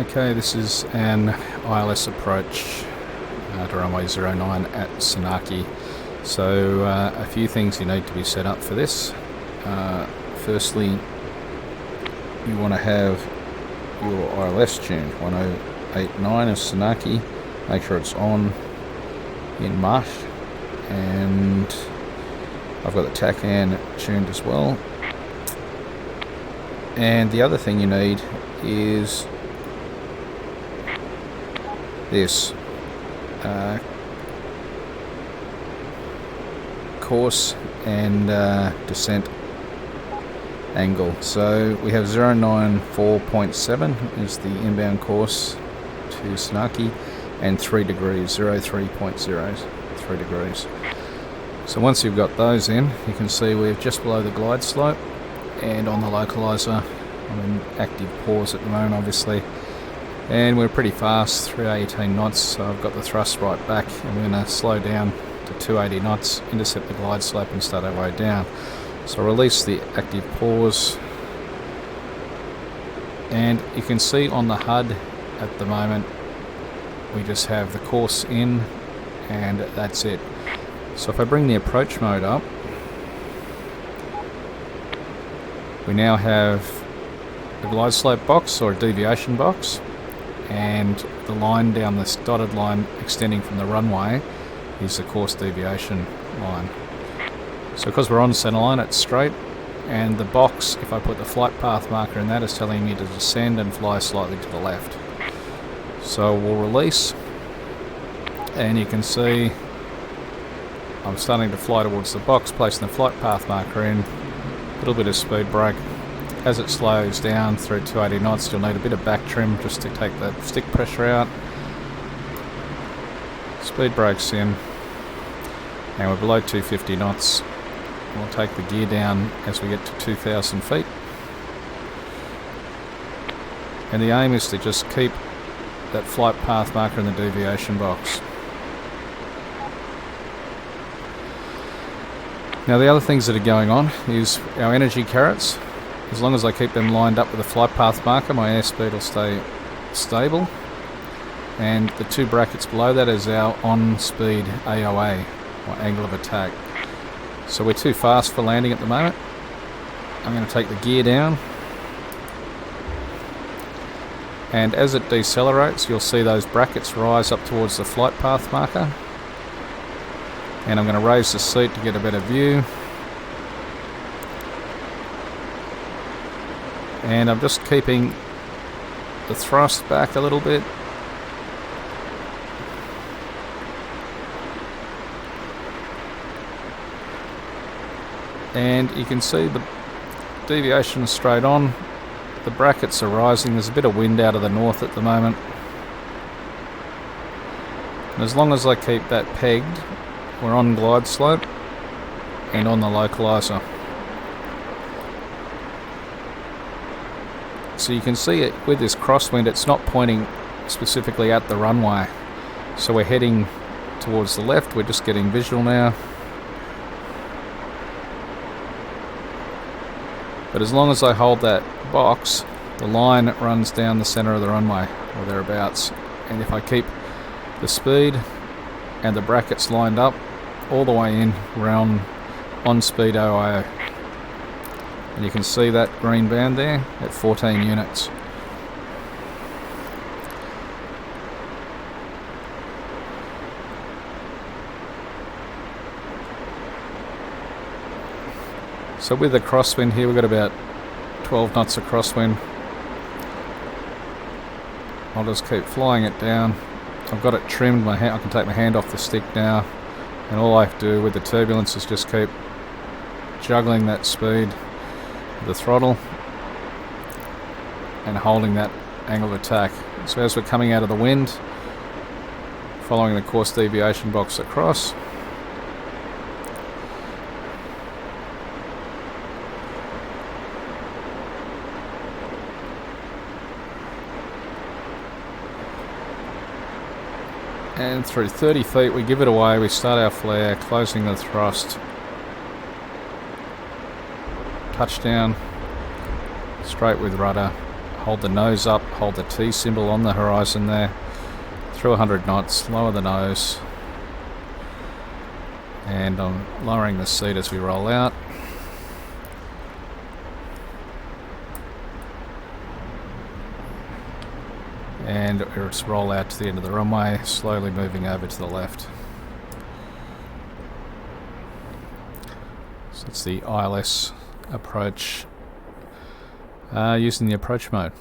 Okay, this is an ILS Approach to runway 09 at Sanaki. So a few things you need to be set up for this. Firstly, you want to have your ILS tuned, 1089 of Sanaki. Make sure it's on in Mirage, and I've got the TACAN tuned as well. And the other thing you need is this course and descent angle. So we have 094.7 is the inbound course to Sanaki, and 3 degrees, 03.03 degrees. So once you've got those in, you can see we're just below the glide slope, and on the localizer I'm in active pause at the moment obviously, and we're pretty fast, 318 knots, so I've got the thrust right back, and we're going to slow down to 280 knots, intercept the glide slope and start our way down. So release the active pause, and you can see on the HUD at the moment we just have the course in, and that's it. So if I bring the approach mode up, we now have the glide slope box or a deviation box, and the line down this dotted line extending from the runway is the course deviation line. So because we're on center line, it's straight, and the box, if I put the flight path marker in that, is telling me to descend and fly slightly to the left. So we'll release, and you can see I'm starting to fly towards the box, placing the flight path marker in, a little bit of speed brake. As it slows down through 280 knots, you'll need a bit of back trim just to take the stick pressure out. Speed brakes in, and we're below 250 knots. We'll take the gear down as we get to 2,000 feet. And the aim is to just keep that flight path marker in the deviation box. Now the other things that are going on is our energy carrots. As long as I keep them lined up with the flight path marker, my airspeed will stay stable. And the two brackets below that is our on-speed AOA, or angle of attack. So we're too fast for landing at the moment. I'm going to take the gear down, and as it decelerates you'll see those brackets rise up towards the flight path marker, and I'm going to raise the seat to get a better view, and I'm just keeping the thrust back a little bit. And you can see the deviation straight on, the brackets are rising, there's a bit of wind out of the north at the moment. And as long as I keep that pegged, we're on glide slope and on the localizer. So you can see it with this crosswind, it's not pointing specifically at the runway. So we're heading towards the left, we're just getting visual now. But as long as I hold that box, the line runs down the center of the runway or thereabouts. And if I keep the speed and the brackets lined up all the way in, we're on speed OIO. And you can see that green band there at 14 units. So with the crosswind here, we've got about 12 knots of crosswind. I'll just keep flying it down. I've got it trimmed, I can take my hand off the stick now, and all I have to do with the turbulence is just keep juggling that speed with the throttle and holding that angle of attack. So as we're coming out of the wind, following the course deviation box across, and through 30 feet we give it away, we start our flare, closing the thrust, touchdown, straight with rudder, hold the nose up, hold the T symbol on the horizon there, through 100 knots, lower the nose, and I'm lowering the seat as we roll out. And let's roll out to the end of the runway, slowly moving over to the left. So it's the ILS Approach using the approach mode.